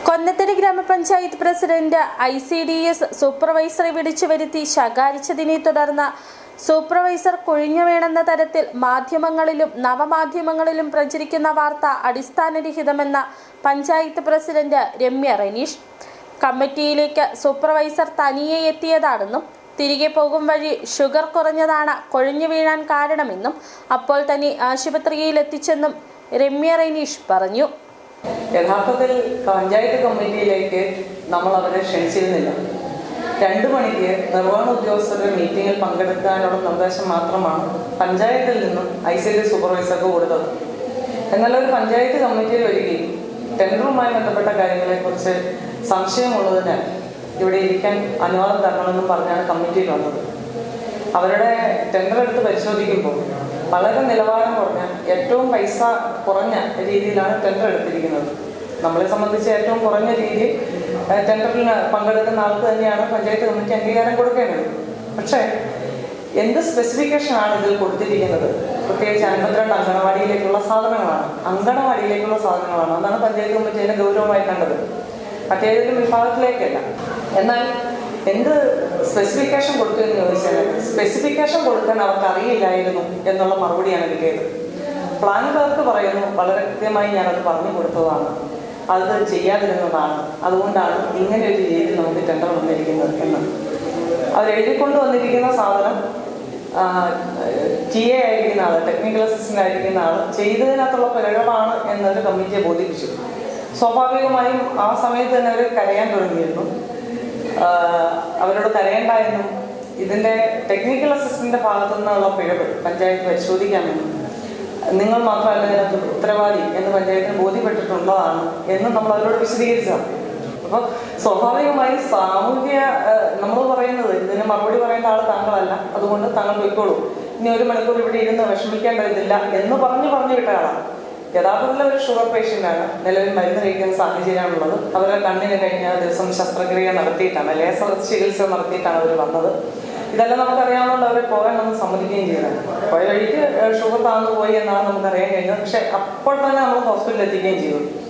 കൊന്നത്തടി ഗ്രാമപഞ്ചായത്ത് president ICDS സൂപ്പർവൈസറെ വിളിച്ചു വരുത്തി ശകാരിച്ചതിനെ തുടർന്ന് സൂപ്പർവൈസർ കൊഴിഞ്ഞു വീണെന്ന തരത്തിൽ മാധ്യമങ്ങളിലും നവമാധ്യമങ്ങളിലും പ്രചരിക്കുന്ന വാർത്ത അടിസ്ഥാനരഹിതമെന്ന പഞ്ചായത്ത് പ്രസിഡന്റ് രമ്യ റനീഷ്. കമ്മിറ്റിയിലേക്ക് സൂപ്പർവൈസർ തനിയെ എത്തിയതാണെന്നും തിരികെ പോകും വഴി ഷുഗർ കുറഞ്ഞതാണ് കൊഴിഞ്ഞു വീഴാൻ കാരണമെന്നും അപ്പോൾ തന്നെ ആശുപത്രിയിൽ എത്തിച്ചെന്നും രമ്യ റനീഷ് പറഞ്ഞു. യഥാർത്ഥത്തിൽ പഞ്ചായത്ത് കമ്മിറ്റിയിലേക്ക് നമ്മൾ അവരെ ക്ഷണിച്ചിരുന്നില്ല. 2 മണിക്ക് നിർവഹണ ഉദ്യോഗസ്ഥരുടെ മീറ്റിംഗിൽ പങ്കെടുക്കാനുള്ള നിർദ്ദേശം മാത്രമാണ് പഞ്ചായത്തിൽ നിന്നും ICDS സൂപ്പർവൈസർക്ക് കൊടുത്തത്. എന്നാൽ ഒരു പഞ്ചായത്ത് കമ്മിറ്റിയിൽ വരികയും ടെൻഡറുമായി ബന്ധപ്പെട്ട കാര്യങ്ങളെക്കുറിച്ച് സംശയമുള്ളതിനാൽ ഇവിടെ ഇരിക്കാൻ അനുവാദം തരണമെന്നും പറഞ്ഞാണ് കമ്മിറ്റിയിൽ വന്നത്. അവരുടെ ടെൻഡർ എടുത്ത് പരിശോധിക്കുമ്പോൾ വളരെ നിലവാരം കുറഞ്ഞ ഏറ്റവും പൈസ കുറഞ്ഞ രീതിയിലാണ് ടെൻഡർ എടുത്തിരിക്കുന്നത്. നമ്മളെ സംബന്ധിച്ച് ഏറ്റവും കുറഞ്ഞ രീതിയിൽ ടെൻഡറിൽ പങ്കെടുക്കുന്ന ആൾക്ക് തന്നെയാണ് പഞ്ചായത്ത് കമ്മിറ്റി അംഗീകാരം കൊടുക്കേണ്ടത്. പക്ഷേ എന്ത് സ്പെസിഫിക്കേഷനാണ് ഇതിൽ കൊടുത്തിരിക്കുന്നത്? പ്രത്യേകിച്ച് 52 അങ്കണവാടിയിലേക്കുള്ള സാധനങ്ങളാണ്. അതാണ് പഞ്ചായത്ത് കമ്മിറ്റി അതിനെ ഗൗരവമായി കണ്ടത്, മറ്റേതെങ്കിലും വിഭാഗത്തിലേക്കല്ല. എന്നാൽ എന്ത് സ്പെസിഫിക്കേഷൻ കൊടുത്തു എന്ന് ചോദിച്ചാൽ സ്പെസിഫിക്കേഷൻ കൊടുക്കാൻ അവർക്ക് അറിയില്ലായിരുന്നു എന്നുള്ള മറുപടിയാണ് കിട്ടിയത്. പ്ലാൻ ക്ലർക്ക് പറയുന്നു, വളരെ കൃത്യമായി ഞാനത് പറഞ്ഞു കൊടുത്തതാണ്, അത് ചെയ്യാതിരുന്നതാണ്, അതുകൊണ്ടാണ് ഇങ്ങനെ ഒരു രീതിയിൽ നമുക്ക് ടെൻഡർ വന്നിരിക്കുന്നത് എന്ന്. അവരെഴുതിക്കൊണ്ട് വന്നിരിക്കുന്ന സാധനം TA ആയിരിക്കുന്ന ആൾ, ടെക്നിക്കൽ അസിസ്റ്റന്റ് ആയിരിക്കുന്ന ആൾ ചെയ്തതിനകത്തുള്ള പിഴവാണ് എന്നൊരു കമ്മിറ്റിയെ ബോധിപ്പിച്ചു. സ്വാഭാവികമായും ആ സമയത്ത് തന്നെ അവർ കരയാൻ തുടങ്ങിയിരുന്നു. അവരോട് കരയേണ്ട എന്നും ഇതിൻ്റെ ടെക്നിക്കൽ അസിസ്റ്റന്റിന്റെ ഭാഗത്തു നിന്നുള്ള പിഴവ് പഞ്ചായത്ത് പരിശോധിക്കാമെന്നും നിങ്ങൾ മാത്രമല്ല ഇതിനകത്ത് ഉത്തരവാദി എന്ന് പഞ്ചായത്തിന് ബോധ്യപ്പെട്ടിട്ടുള്ളതാണ് എന്നും നമ്മൾ അവരോട് വിശദീകരിച്ചതാണ്. അപ്പോൾ സ്വാഭാവികമായി സാമൂഹിക നമ്മൾ പറയുന്നത് ഇതിന് മറുപടി പറയേണ്ട ആൾ താങ്കളല്ല, അതുകൊണ്ട് താങ്കൾ പോയിക്കോളൂ, ഇനി 1 മണിക്കൂർ ഇവിടെ ഇരുന്ന് വിഷമിക്കേണ്ടതില്ല എന്ന് പറഞ്ഞു വിട്ട ആളാണ്. യഥാർത്ഥത്തിൽ ഒരു ഷുഗർ പേഷ്യൻ്റാണ്, നിലവിൽ മരുന്ന് കഴിക്കുന്ന സാഹചര്യമാണുള്ളത്. അവരുടെ കണ്ണിന് കഴിഞ്ഞ ദിവസം ശസ്ത്രക്രിയ നടത്തിയിട്ടാണ്, ലേസർ ചികിത്സ നടത്തിയിട്ടാണ് അവർ വന്നത്. ഇതെല്ലാം നമുക്കറിയാവുന്നതുകൊണ്ട് അവരെ പോകാനൊന്നും സമ്മതിക്കുകയും ചെയ്യണം. പോയ വഴിക്ക് ഷുഗർ താഴ്ന്നു പോയി എന്നാണ് നമുക്കറിയാൻ കഴിഞ്ഞത്. പക്ഷെ അപ്പോൾ തന്നെ നമ്മൾ ഹോസ്പിറ്റലിൽ എത്തിക്കുകയും ചെയ്തു.